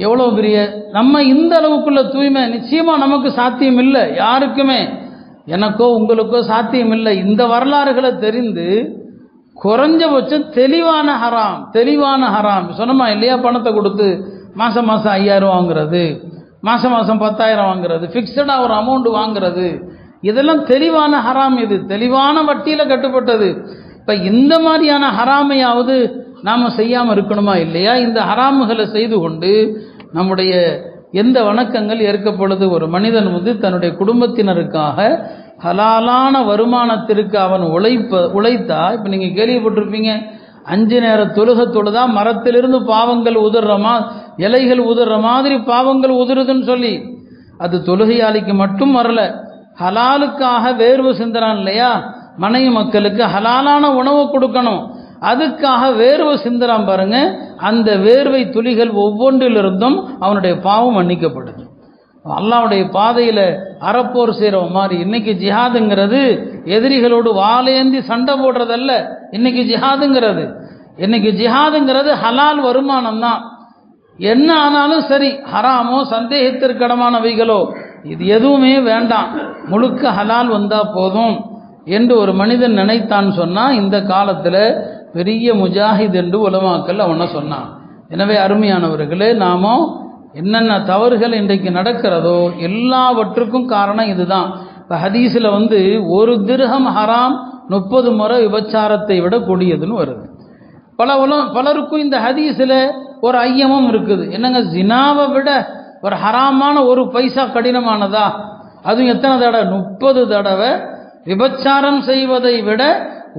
எவ்வளோ பெரிய நம்ம இந்த அளவுக்குள்ள தூய்மை நிச்சயமாக நமக்கு சாத்தியம் இல்லை, யாருக்குமே, எனக்கோ உங்களுக்கோ சாத்தியம் இல்லை. இந்த வரலாறுகளை தெரிந்து குறைஞ்சபட்சம் தெளிவான ஹராம் சொன்னமா இல்லையா? பணத்தை கொடுத்து மாதம் 5000 வாங்குறது, மாதம் 10,000 வாங்குறது, ஃபிக்ஸடாக ஒரு அமௌண்ட் வாங்குறது, இதெல்லாம் தெளிவான ஹராம். இது தெளிவான வட்டியில் கட்டுப்பட்டது. இப்போ இந்த மாதிரியான ஹராமையாவது நாம் செய்யாமல் இருக்கணுமா இல்லையா? இந்த ஹராமுகளை செய்து கொண்டு நம்முடைய எந்த வணக்கங்கள் ஏற்கப்படுது? ஒரு மனிதன் தன்னுடைய குடும்பத்தினருக்காக ஹலாலான வருமானத்திற்கு அவன் உழைத்தா, இப்போ நீங்கள் கேள்விப்பட்டிருப்பீங்க, 5 நேர தொழுதா மரத்திலிருந்து பாவங்கள் இலைகள் உதிர்ற மாதிரி பாவங்கள் உதிருதுன்னு சொல்லி, அது தொழுகையாளிக்கு மட்டும் வரல, ஹலாலுக்காக வேர்வு சிந்துறான் இல்லையா? மனைவி மக்களுக்கு ஹலாலான உணவு கொடுக்கணும், அதுக்காக வேர்வை சிந்துறான் பாருங்க. அந்த வேர்வை துளிகள் ஒவ்வொன்றிலிருந்தும் அவனுடைய பாவம் மன்னிக்கப்படுது. அல்லாஹ்வுடைய பாதையில் அறப்போர் செய்கிற மாதிரி இன்னைக்கு ஜிஹாதுங்கிறது எதிரிகளோடு வாளேந்தி சண்டை போடுறதல்ல. இன்னைக்கு ஜிஹாதுங்கிறது ஹலால் வருமானம் தான். என்ன ஆனாலும் சரி, ஹராமோ சந்தேகத்திற்கிடமானவைகளோ இது எதுவுமே வேண்டாம், முழுக்க ஹலால் வந்தால் போதும் என்று ஒரு மனிதன் நினைத்தான் சொன்னால் இந்த காலத்தில் பெரிய முஜாஹித் என்று உலமாக்கள் அவனை சொன்னான். எனவே அருமையானவர்களே, நாமோ என்னென்ன தவறுகள் இன்றைக்கு நடக்கிறதோ எல்லாவற்றுக்கும் காரணம் இதுதான். இப்போ ஹதீஸில் 1 திர்ஹம் ஹராம் 30 முறை விபச்சாரத்தை விட கொடியதுன்னு வருது. பலருக்கும் இந்த ஹதீஸில் ஒரு ஐயமும் இருக்குது. என்னங்க, ஜினாவை விட ஒரு ஹராமான ஒரு பைசா கடினமானதா? அதுவும் எத்தனை தடவை? 30 தடவை. விபச்சாரம் செய்வதை விட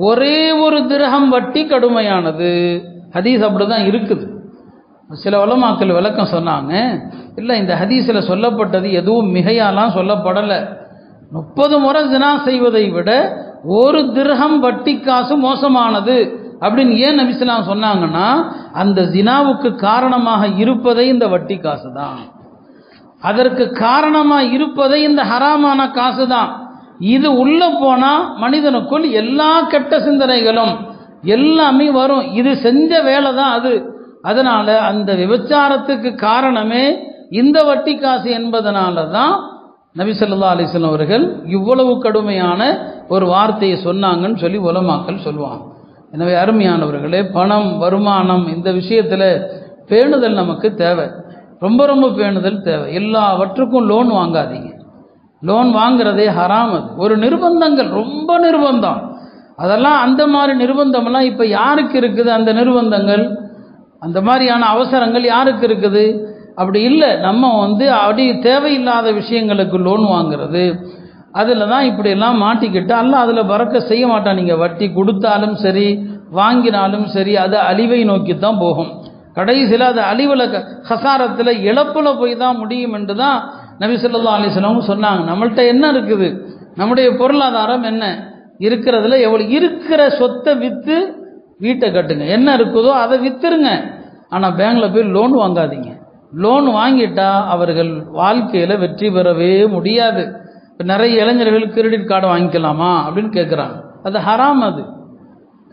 ஒரே ஒரு திரகம் வட்டி கடுமையானது. ஹதீஸ் அப்படிதான் இருக்குது. சில உலமாக்கள் விளக்கம் சொன்னாங்க, இல்லை இந்த ஹதீஸில் சொல்லப்பட்டது எதுவும் மிகையாலாம் சொல்லப்படலை. 30 முறை ஜினா செய்வதை விட ஒரு திரகம் வட்டி காசு மோசமானது அப்படின்னு ஏன் நபி ஸல்லல்லாஹு அலைஹி வஸல்லம் சொன்னாங்கன்னா, அந்த ஜினாவுக்கு காரணமாக இருப்பதை இந்த வட்டி காசு தான், அதற்கு காரணமாக இருப்பதை இந்த ஹராமான காசு தான். இது உள்ள போனா மனிதனுக்குள் எல்லா கெட்ட சிந்தனைகளும் எல்லாமே வரும். இது செஞ்ச வேலை தான் அது. அதனால அந்த விபச்சாரத்துக்கு காரணமே இந்த வட்டி காசு என்பதனால தான் நபி ஸல்லல்லாஹு அலைஹி வஸல்லம் அவர்கள் இவ்வளவு கடுமையான ஒரு வார்த்தையை சொன்னாங்கன்னு சொல்லி உலமாக்கள் சொல்லுவாங்க. எனவே அருமையானவர்களே, பணம், வருமானம், இந்த விஷயத்தில் பேணுதல் நமக்கு தேவை. ரொம்ப ரொம்ப பேணுதல் தேவை. எல்லாவற்றுக்கும் லோன் வாங்காதீங்க. லோன் வாங்குறதே ஹராம். அது ஒரு நிர்பந்தங்கள், ரொம்ப நிர்பந்தம். அதெல்லாம் அந்த மாதிரி நிர்பந்தமெல்லாம் இப்போ யாருக்கு இருக்குது? அந்த நிர்பந்தங்கள், அந்த மாதிரியான அவசரங்கள் யாருக்கு இருக்குது? அப்படி இல்லை. நம்ம அப்படி தேவையில்லாத விஷயங்களுக்கு லோன் வாங்குறது, அதில் தான் இப்படியெல்லாம் மாட்டிக்கிட்டு அல்லாஹ் அதில் பறக்க செய்ய மாட்டான். நீங்கள் வட்டி கொடுத்தாலும் சரி, வாங்கினாலும் சரி, அது அழிவை நோக்கி தான் போகும். கடைசியில் அது அழிவில், ஹசாரத்தில், இழப்பில் போய் தான் முடியும் என்று தான் நபி ஸல்லல்லாஹு அலைஹி வஸல்லம் சொன்னாங்க. நம்மள்கிட்ட என்ன இருக்குது? நம்முடைய பொருளாதாரம் என்ன இருக்கிறதுல எவ்வளோ இருக்கிற சொத்தை விற்று வீட்டை கட்டுங்க. என்ன இருக்குதோ அதை விற்றுருங்க. ஆனால் பேங்கில் போய் லோன் வாங்காதீங்க. லோன் வாங்கிட்டா அவர்கள் வாழ்க்கையில் வெற்றி பெறவே முடியாது. இப்போ நிறைய இளைஞர்கள் கிரெடிட் கார்டு வாங்கிக்கலாமா அப்படின்னு கேட்குறாங்க. அது ஹராம். அது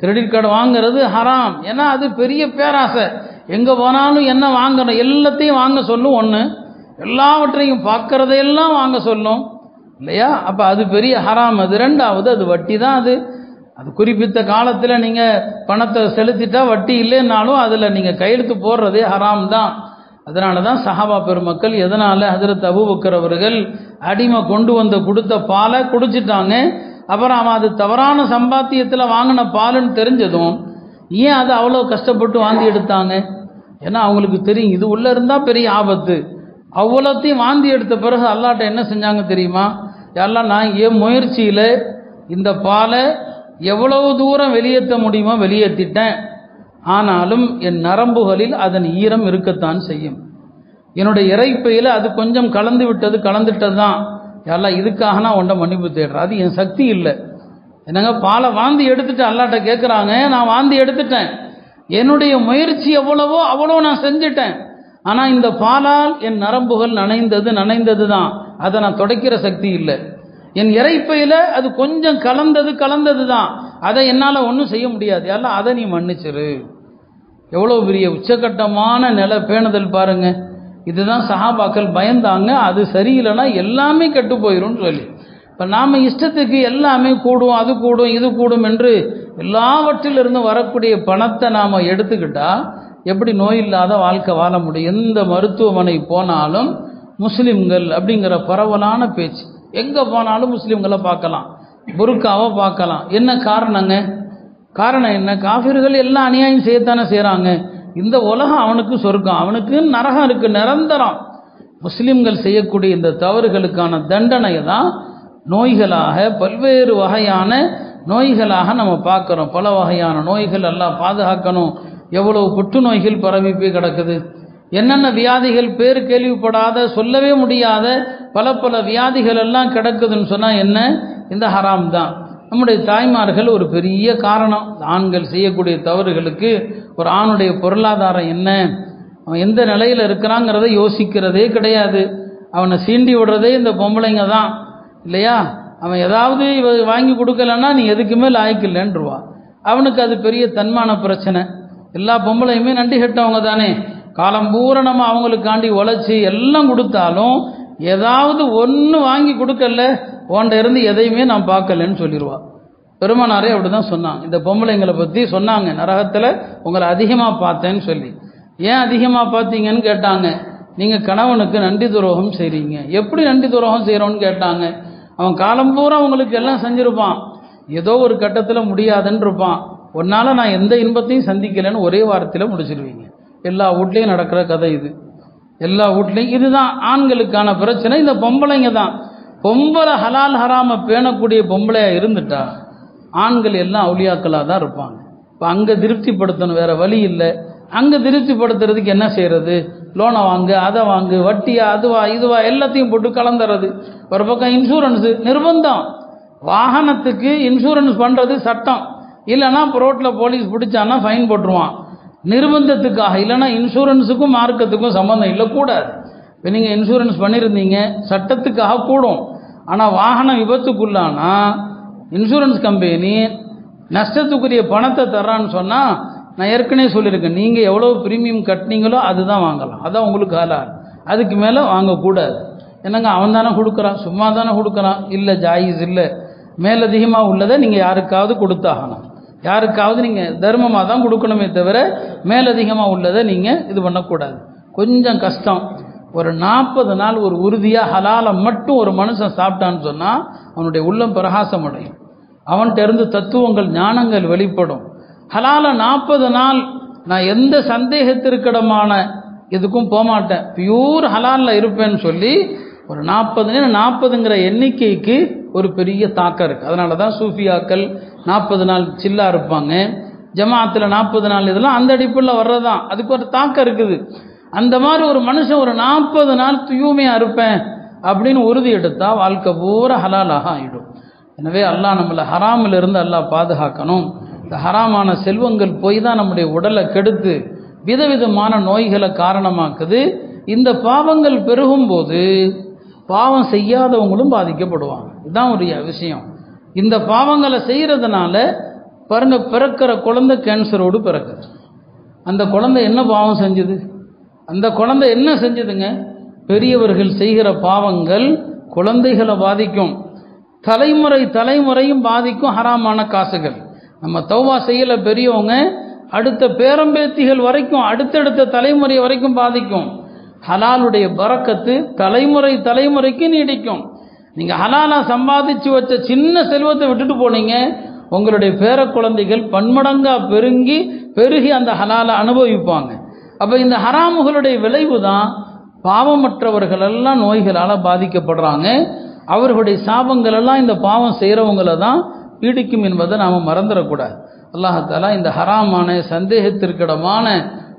கிரெடிட் கார்டு வாங்கிறது ஹராம். ஏன்னா அது பெரிய பேராசை. எங்கே போனாலும் என்ன வாங்கணும், எல்லாத்தையும் வாங்க சொல்லும். ஒன்று, எல்லாவற்றையும் பார்க்கறதையெல்லாம் வாங்க சொல்லும் இல்லையா? அப்போ அது பெரிய ஹராம். அது ரெண்டாவது, அது வட்டி தான். அது குறிப்பிட்ட காலத்தில் நீங்கள் பணத்தை செலுத்திட்டா வட்டி இல்லைன்னாலும் அதில் நீங்கள் கையெழுத்து போடுறதே ஹராம் தான். அதனால தான் சஹாபா பெருமக்கள் எதனால் ஹஜ்ரத் அபூபக்கர் அவர்கள் அடிமை கொண்டு கொடுத்த பாலை குடிச்சிட்டாங்க. அப்புறம் அவன் அது தவறான சம்பாத்தியத்தில் வாங்கின பாலுன்னு தெரிஞ்சதும் ஏன் அதை அவ்வளோ கஷ்டப்பட்டு வாந்தி எடுத்தாங்க? ஏன்னா அவங்களுக்கு தெரியும் இது உள்ளே இருந்தால் பெரிய ஆபத்து. அவ்வளோத்தையும் வாந்தி எடுத்த பிறகு அல்லாட்ட என்ன செஞ்சாங்க தெரியுமா? எல்லாம் நான் என் முயற்சியில் இந்த பாலை எவ்வளவு தூரம் வெளியேற்ற முடியுமோ வெளியேற்றிட்டேன். ஆனாலும் என் நரம்புகளில் அதன் ஈரம் இருக்கத்தான் செய்யும். என்னுடைய இறைப்பையில் அது கொஞ்சம் கலந்துட்டது தான். எல்லாம் இதுக்காக நான் உன்னை மன்னிப்பு தேடுறேன். அது என் சக்தி இல்லை. என்னங்க, பாலை வாந்தி எடுத்துட்டு அல்லாட்ட கேட்குறாங்க. நான் வாந்தி எடுத்துட்டேன், என்னுடைய முயற்சி எவ்வளவோ அவ்வளோ நான் செஞ்சுட்டேன். ஆனால் இந்த பாலால் என் நரம்புகள் நனைந்தது தான். அதை நான் துடைக்கிற சக்தி இல்லை. என் இறைப்பையில் அது கொஞ்சம் கலந்தது தான். அதை என்னால் ஒன்றும் செய்ய முடியாது. எல்லாம் அதை நீ மன்னிச்சிரு. எவ்வளோ பெரிய உச்சக்கட்டமான பேணுதல் பாருங்க. இதுதான் சஹாபாக்கள் பயந்தாங்க. அது சரியில்லைன்னா எல்லாமே கெட்டு போயிடும் சொல்லி. இப்போ நாம் இஷ்டத்துக்கு எல்லாமே கூடும், அது கூடும், இது கூடும் என்று எல்லாவற்றிலிருந்து வரக்கூடிய பணத்தை நாம் எடுத்துக்கிட்டா எப்படி நோய் இல்லாத வாழ்க்கை வாழ முடியும்? எந்த மருத்துவமனை போனாலும் முஸ்லிம்கள் அப்படிங்கிற பரவலான பேச்சு. எங்கே போனாலும் முஸ்லிம்களை பார்க்கலாம், புர்காவை பார்க்கலாம். என்ன காரணங்க? காரணம் என்ன? காஃபிர்கள் எல்லாம் அநியாயம் செய்யத்தானே செய்கிறாங்க. இந்த உலகம் அவனுக்கு சொர்க்கம், அவனுக்கு நரகம் இருக்கு, நிரந்தரம். முஸ்லிம்கள் செய்யக்கூடிய இந்த தவறுகளுக்கான தண்டனை தான் நோய்களாக, பல்வேறு வகையான நோய்களாக நம்ம பார்க்குறோம். பல வகையான நோய்கள் எல்லாம் பாதுகாக்கணும். எவ்வளவு புற்றுநோய்கள் பரவி போய் கிடக்குது. என்னென்ன வியாதிகள் பேர் கேள்விப்படாத, சொல்லவே முடியாத பல வியாதிகள் எல்லாம் கிடக்குதுன்னு சொன்னால் என்ன? இந்த ஹராம் தான். நம்முடைய தாய்மார்கள் ஒரு பெரிய காரணம். ஆண்கள் செய்யக்கூடிய தவறுகளுக்கு ஒரு ஆணுடைய பொருளாதாரம் என்ன, அவன் எந்த நிலையில் இருக்கிறாங்கிறத யோசிக்கிறதே கிடையாது. அவனை சீண்டி விடுறதே இந்த பொம்பளைங்க தான் இல்லையா? அவன் ஏதாவது வாங்கி கொடுக்கலன்னா நீ எதுக்குமே லாய்க்கில்லைன்றுவா. அவனுக்கு அது பெரிய தன்மான பிரச்சனை. எல்லா பொம்பளையுமே நன்றி கெட்டவங்க தானே. காலம் பூரா நம்ம அவங்களுக்காண்டி உழைச்சி எல்லாம் கொடுத்தாலும் ஏதாவது ஒன்று வாங்கி கொடுக்கல, உன்ட இருந்து எதையுமே நான் பார்க்கலன்னு சொல்லிடுவா. பெருமானாரே அப்படி தான் சொன்னாங்க. இந்த பொம்பளைங்களை பற்றி சொன்னாங்க, நரகத்தில் உங்களை அதிகமாக பார்த்தேன்னு சொல்லி. ஏன் அதிகமாக பார்த்தீங்கன்னு கேட்டாங்க. நீங்கள் கணவனுக்கு நன்றி துரோகம் செய்கிறீங்க. எப்படி நன்றி துரோகம் செய்கிறோன்னு கேட்டாங்க. அவன் காலம் பூரா உங்களுக்கு எல்லாம் செஞ்சுருப்பான், ஏதோ ஒரு கட்டத்தில் முடியாதுன்னு இருப்பான். ஒன்னால நான் எந்த இன்பத்தையும் சந்திக்கலைன்னு ஒரே வாரத்தில் முடிச்சிருவீங்க. எல்லா வீட்லையும் நடக்கிற கதை இது. எல்லா வீட்லையும் இதுதான் ஆண்களுக்கான பிரச்சனை. இந்த பொம்பளைங்க தான். பொம்பளை ஹலால் ஹராம பேணக்கூடிய பொம்பளையா இருந்துட்டா ஆண்கள் எல்லாம் அவுலியாக்களாக தான் இருப்பாங்க. இப்போ அங்கே திருப்திப்படுத்தணும், வேற வழி இல்லை. அங்கே திருப்திப்படுத்துறதுக்கு என்ன செய்யறது? லோனை வாங்கு, அதை வாங்கு, வட்டியா, அதுவா இதுவா எல்லாத்தையும் போட்டு கலந்துறது. ஒரு பக்கம் இன்சூரன்ஸு நிர்பந்தம். வாகனத்துக்கு இன்சூரன்ஸ் பண்ணுறது சட்டம். இல்லைன்னா ரோட்டில் போலீஸ் பிடிச்சான்னா ஃபைன் போட்டுருவான். நிர்பந்தத்துக்காக. இல்லைன்னா இன்சூரன்ஸுக்கும் மார்க்கத்துக்கும் சம்மந்தம் இல்லை, கூடாது. இப்போ நீங்கள் இன்சூரன்ஸ் பண்ணியிருந்தீங்க, சட்டத்துக்காக கூடும். ஆனால் வாகனம் விபத்துக்குள்ளானா இன்சூரன்ஸ் கம்பெனி நஷ்டத்துக்குரிய பணத்தை தர்றான்னு சொன்னால், நான் ஏற்கனவே சொல்லியிருக்கேன், நீங்கள் எவ்வளோ ப்ரீமியம் கட்டினீங்களோ அதுதான் வாங்கலாம். அதான் உங்களுக்கு ஹலால். அதுக்கு மேலே வாங்கக்கூடாது. என்னங்க அவன் தானே கொடுக்குறான், சும்மா தானே கொடுக்குறான். இல்லை, ஜாயிஸ் இல்லை. மேலதிகமாக உள்ளதை நீங்கள் யாருக்காவது கொடுத்தாகணும். யாருக்காவது நீங்கள் தர்மமாக தான் கொடுக்கணுமே தவிர மேலதிகமாக உள்ளதை நீங்கள் இது பண்ணக்கூடாது. கொஞ்சம் கஷ்டம். ஒரு 40 நாள் ஒரு உறுதியாக ஹலாலை மட்டும் ஒரு மனுஷன் சாப்பிட்டான்னு சொன்னால் அவனுடைய உள்ளம் பிரகாசம் அடையும். அவன்கிட்ட இருந்து தத்துவங்கள் ஞானங்கள் வெளிப்படும். ஹலால 40 நாள் நான் எந்த சந்தேகத்திற்கிடமான இதுக்கும் போகமாட்டேன், பியூர் ஹலாலில் இருப்பேன்னு சொல்லி ஒரு 40ங்கிற எண்ணிக்கைக்கு ஒரு பெரிய தாக்கம் இருக்குது. அதனால தான் சூஃபியாக்கள் 40 நாள் சில்லா இருப்பாங்க. ஜமாத்தில் 40 நாள் இதெல்லாம் அந்த அடிப்பில் வர்றதான். அதுக்கு ஒரு தாக்கம் இருக்குது. அந்த மாதிரி ஒரு மனுஷன் ஒரு 40 நாள் தூய்மையாக இருப்பேன் அப்படின்னு உறுதி எடுத்தால் வாழ்க்கை பூரா ஹலாலாக ஆகிடும். எனவே அல்லாஹ் நம்மளை ஹராமில் இருந்து அல்லாஹ் பாதுகாக்கணும். இந்த ஹராமான செல்வங்கள் போய் தான் நம்முடைய உடலை கெடுத்து விதவிதமான நோய்களை காரணமாக்குது. இந்த பாவங்கள் பெருகும்போது பாவம் செய்யாதவங்களும் பாதிக்கப்படுவாங்க. இதுதான் ஒரு விஷயம். இந்த பாவங்களை செய்கிறதுனால பாருங்க, பிறக்கிற குழந்தை கேன்சரோடு பிறக்குது. அந்த குழந்தை என்ன பாவம் செஞ்சுது? அந்த குழந்தை என்ன செஞ்சதுங்க? பெரியவர்கள் செய்கிற பாவங்கள் குழந்தைகளை பாதிக்கும். தலைமுறையும் பாதிக்கும். ஹராமான காசுகள் நம்ம தௌபா செய்யல பெரியவங்க, அடுத்த பேரம்பேத்திகள் வரைக்கும், அடுத்தடுத்த தலைமுறை வரைக்கும் பாதிக்கும். ஹலாலுடைய பரக்கத்து தலைமுறைக்கு நீடிக்கும். நீங்கள் ஹலாலா சம்பாதிச்சு வச்ச சின்ன செல்வத்தை விட்டுட்டு போனீங்க, உங்களுடைய பேர குழந்தைகள் பன்மடங்கா பெருகி அந்த ஹலாலை அனுபவிப்பாங்க. அப்போ இந்த ஹராமுகளுடைய விளைவு தான் பாவமற்றவர்கள் எல்லாம் நோய்களால் பாதிக்கப்படுறாங்க. அவர்களுடைய சாபங்கள் எல்லாம் இந்த பாவம் செய்கிறவங்களை தான் பீடிக்கும் என்பதை நாம் மறந்துடக்கூடாது. அல்லாஹ் தஆலா இந்த ஹராமான சந்தேகத்திற்கிடமான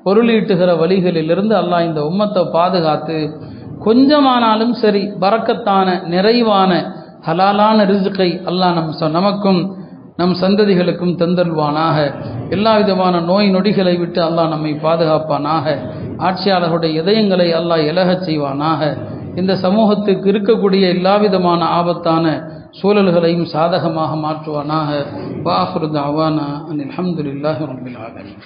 பொருளீட்டுகிற வழிகளிலிருந்து அல்லாஹ் இந்த உம்மத்தை பாதுகாத்து கொஞ்சமானாலும் சரி பரக்கத்தான நிறைவான ஹலாலான ரிஸ்கை அல்லாஹ் நமக்கும் நம் சந்ததிகளுக்கும் தந்தல்வானாக. எல்லா விதமான நோய் நொடிகளை விட்டு அல்லாஹ் நம்மை பாதுகாப்பானாக. ஆட்சியாளர்களுடைய இதயங்களை அல்லாஹ் இலகச் செய்வானாக. இந்த சமூகத்துக்கு இருக்கக்கூடிய எல்லா விதமான ஆபத்தான சூழல்களையும் சாதகமாக மாற்றுவானாக. வ ஆகிரு தஅவானா அனில் ஹம்துலில்லாஹி ரப்பில் ஆலமீன்.